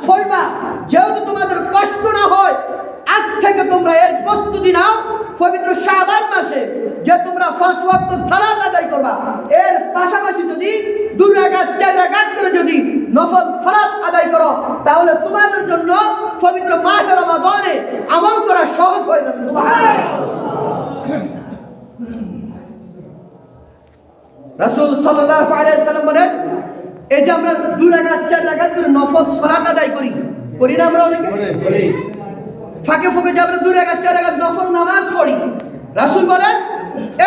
ফলবা, যেহেতু তোমাদের কষ্ট না হয় আজ থেকে তোমরা এর প্রস্তুতি নাও। পবিত্র শাবান মাসে যে তোমরা 5 ওয়াক্ত সালাত আদায় করবা, এর পাশাপাশি যদি 2 রাকাত 4 রাকাত করে যদি নফল সালাত আদায় করো, তাহলে তোমাদের জন্য পবিত্র মাহে রমাদানে আমল করা সহজ হয়ে যাবে। সুবহানাল্লাহ। রাসূল সাল্লাল্লাহু আলাইহি ওয়াসাল্লাম বলেন, এই যে আমরা 2 রাকাত 4 রাকাত করে নফল সালাত আদায় করি না আমরা অনেকে? ফাঁকে ফাঁকে যে আমরা 2 রাকাত 4 রাকাত নফল নামাজ পড়ি, রাসূল বলেন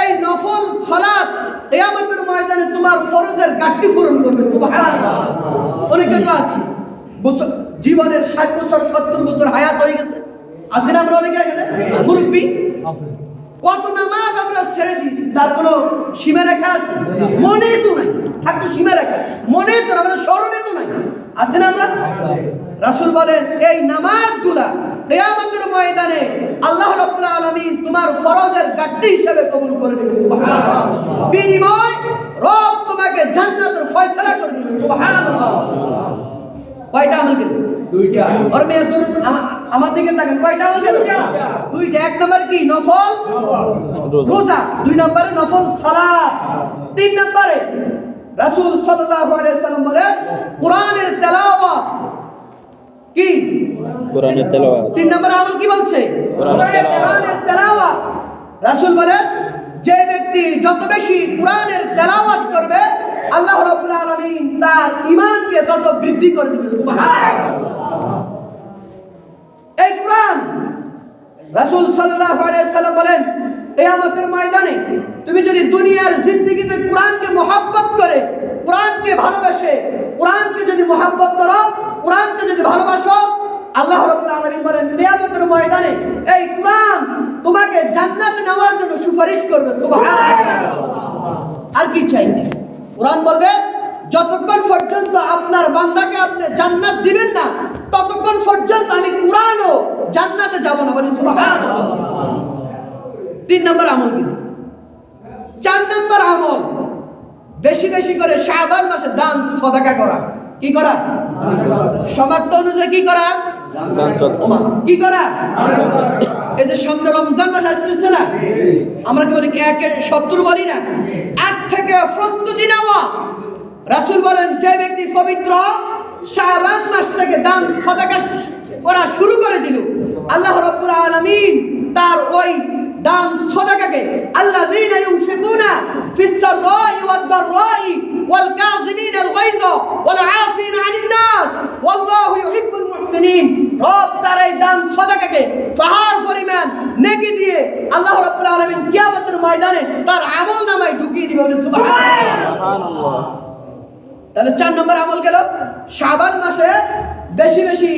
এই নফল সালাত কিয়ামতের ময়দানে তোমার ফরজের ঘাটতি পূরণ করবে। সুবহানাল্লাহ। অনেকে তো আছে জীবনের 60 বছর 70 বছর হায়াত হয়ে গেছে, আছে না আমরা অনেকে এখানে মুরব্বি? কত নামাজ আমরা ছেড়ে দিয়েছি, তার কোনো সীমা রেখা আছে? মনে তো নাই, থাকতো সীমা রেখা, মনে তো না, আমাদের স্মরণে তো নাই, আছে না আমরা? রাসূল বলেন এই নামাজগুলা কিয়ামতের ময়দানে আল্লাহ রাব্বুল আলামিন তোমার ফরজের ঘাটতি হিসেবে কবুল করে নেবে। সুবহানাল্লাহ। বিনিময় রব তোমাকে জান্নাতের ফয়সালা করে দিবে। সুবহানাল্লাহ। কয়টা আমল গেল? 2টা। আর মেয়ে দূর আমার দিকে তাকান, কয়টা আমল গেল? 2টা। এক নম্বর কি? নফল রোজা। 2 নম্বরে নফল সালাত। 3 নম্বরে রাসূল সাল্লাল্লাহু আলাইহি ওয়াসাল্লাম বলেন কোরআনের তেলাওয়াত। কি? কোরআনের তেলাওয়াত। 3 নম্বর আমল কি বলছে? কোরআনের তেলাওয়াত। রাসূল বলেন যে ব্যক্তি যত বেশি কোরআনের তেলাওয়াত করবে, আল্লাহ রাব্বুল আলামিন তার ঈমানকে তত বৃদ্ধি করে দিবে। সুবহানাল্লাহ। এই কোরআন, রাসূল সাল্লাল্লাহু আলাইহি ওয়াসাল্লাম বলেন কিয়ামতের ময়দানে তুমি যদি দুনিয়ার জিন্দেগিতে কোরআনকে মহব্বত করে, কোরআনকে ভালোবাসে, কোরআনকে যদি মহব্বত করো, কোরআনকে যদি ভালোবাসো, আল্লাহ রাব্বুল আলামিন বলেন কিয়ামতের ময়দানে এই কোরআন তোমাকে জান্নাতে নেওয়ার জন্য সুপারিশ করবে। সুবহানাল্লাহ। আর কি চাই? কোরআন বলবে যতক্ষণ পর্যন্ত আপনার বান্দাকে আপনি জান্নাত দিবেন না, ততক্ষণ পর্যন্ত আমি কোরআনও জান্নাতে যাব না। বলি সুবহানাল্লাহ। 3 নম্বর আমল কি? 4 নম্বর আমল বেশি বেশি করে শাবান মাসে দান সদকা করা। কি করা? সামর্থ্য অনুযায়ী কি করা? দান সদকা। কি করা? এই যে সামনে রমজান মাস আসতেছে না, আমরা কি বলি 1-70 বলি না? 1 থেকে প্রস্তুতি নেওয়া। রাসূল বলেন যে ব্যক্তি পবিত্র শাবান মাস থেকে দান সদকা করা শুরু করে দিল, আল্লাহ রাব্বুল আলামিন তার ওই দান সদকাকে আল্লাযীনা ইউনফিকুনা ফিস সাররাই ওয়াদ দাররাই ওয়াল কাযিমিনাল গায়য ওয়াল আফিনা আনিন নাস ওয়াল্লাহু ইউহিব্বুল মুহসিনিন, রব তার এই দান সদকাকে পাহাড় পরিমাণ নেকি দিয়ে আল্লাহ রাব্বুল আলামিন কিয়ামতের ময়দানে তার আমলনামায় ঢুকিয়ে দিবেন। সুবহানাল্লাহ। তাহলে 4 নম্বর আমল গেল শাবান মাসে বেশি বেশি